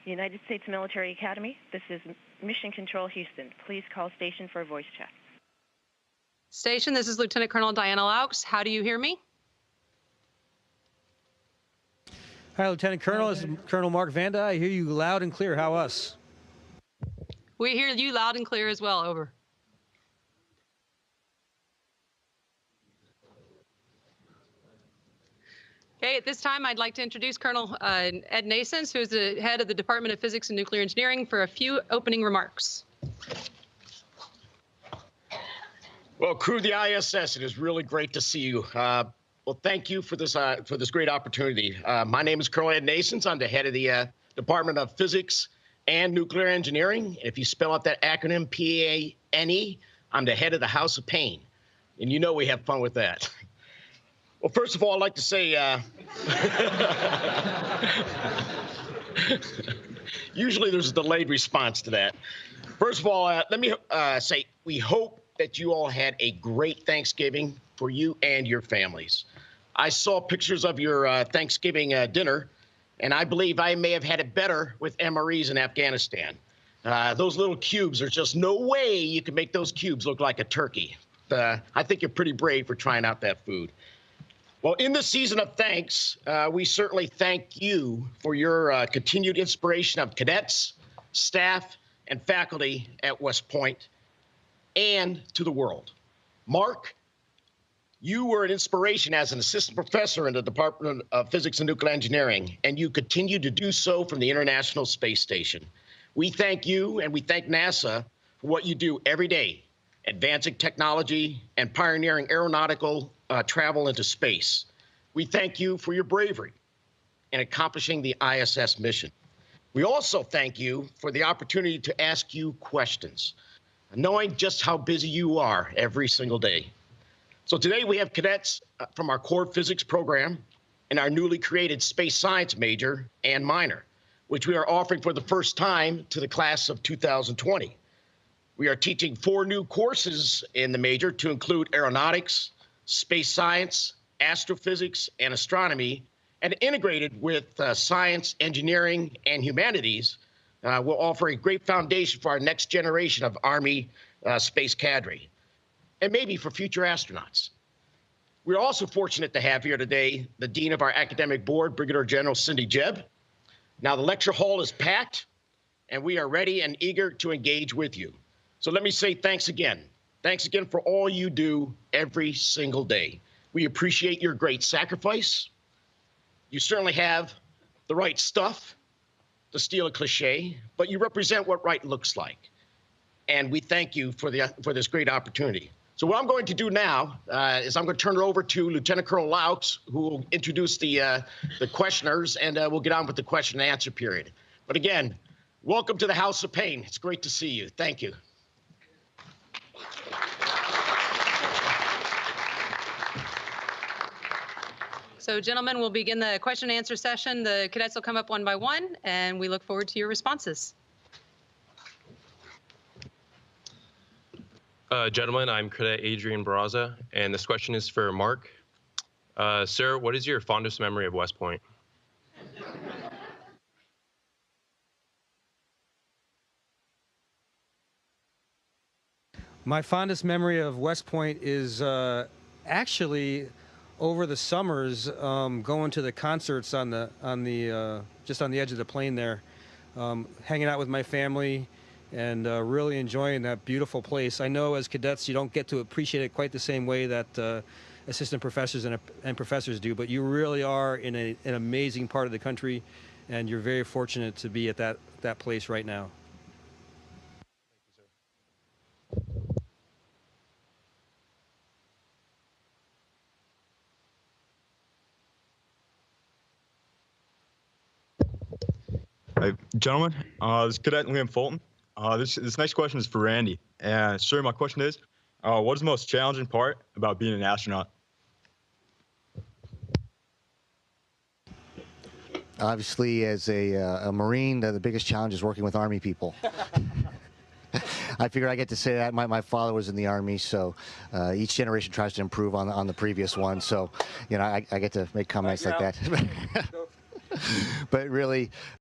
United States Military Academy, this is Mission Control Houston. Please call station for a voice check. Station, this is Lieutenant Colonel Diana Laux. How do you hear me? Hi, Lieutenant Colonel. This is Colonel Mark Vande Hei. I hear you loud and clear. How us? We hear you loud and clear as well. Over. Okay, at this time, I'd like to introduce Colonel Ed Nasons, who is the head of the Department of Physics and Nuclear Engineering, for a few opening remarks. Well, crew of the ISS, it is really great to see you. Well, thank you for this great opportunity. My name is Colonel Ed Nasons. I'm the head of the Department of Physics and Nuclear Engineering. And if you spell out that acronym, P-A-N-E, I'm the head of the House of Pain. And you know we have fun with that. Well, first of all, I'd like to say, usually there's a delayed response to that. First of all, let me say we hope that you all had a great Thanksgiving for you and your families. I saw pictures of your Thanksgiving dinner, and I believe I may have had it better with MREs in Afghanistan. Those little cubes, there's just no way you can make those cubes look like a turkey. I think you're pretty brave for trying out that food. Well, in the season of thanks, we certainly thank you for your continued inspiration of cadets, staff, and faculty at West Point and to the world. Mark, you were an inspiration as an assistant professor in the Department of Physics and Nuclear Engineering, and you continue to do so from the International Space Station. We thank you and we thank NASA for what you do every day, advancing technology and pioneering aeronautical travel into space. We thank you for your bravery in accomplishing the ISS mission. We also thank you for the opportunity to ask you questions, knowing just how busy you are every single day. So today we have cadets from our core physics program and our newly created space science major and minor, which we are offering for the first time to the class of 2020. We are teaching 4 new courses in the major to include aeronautics, space science, astrophysics, and astronomy, and integrated with science, engineering, and humanities, will offer a great foundation for our next generation of Army space cadre, and maybe for future astronauts. We're also fortunate to have here today the Dean of our Academic Board, Brigadier General Cindy Jebb. Now, the lecture hall is packed, and we are ready and eager to engage with you. So let me say thanks again. Thanks again for all you do every single day. We appreciate your great sacrifice. You certainly have the right stuff, to steal a cliche, but you represent what right looks like. And we thank you for this great opportunity. So what I'm going to do now is I'm going to turn it over to Lieutenant Colonel Laux, who will introduce the questioners, and we'll get on with the question and answer period. But again, welcome to the House of Pain. It's great to see you. Thank you. So, gentlemen, we'll begin the question and answer session. The cadets will come up one by one, and we look forward to your responses. Gentlemen, I'm Cadet Adrian Barraza, and this question is for Mark. Sir, what is your fondest memory of West Point? My fondest memory of West Point is actually over the summers going to the concerts just on the edge of the plain there, hanging out with my family and really enjoying that beautiful place. I know as cadets you don't get to appreciate it quite the same way that assistant professors and professors do, but you really are in an amazing part of the country, and you're very fortunate to be at that place right now. Hey, gentlemen, this is Cadet Liam Fulton. This next question is for Randy. And sir, my question is, what is the most challenging part about being an astronaut? Obviously, as a Marine, the biggest challenge is working with Army people. I figure I get to say that. My father was in the Army, so each generation tries to improve on the previous one. So, you know, I get to make comments like that. But really,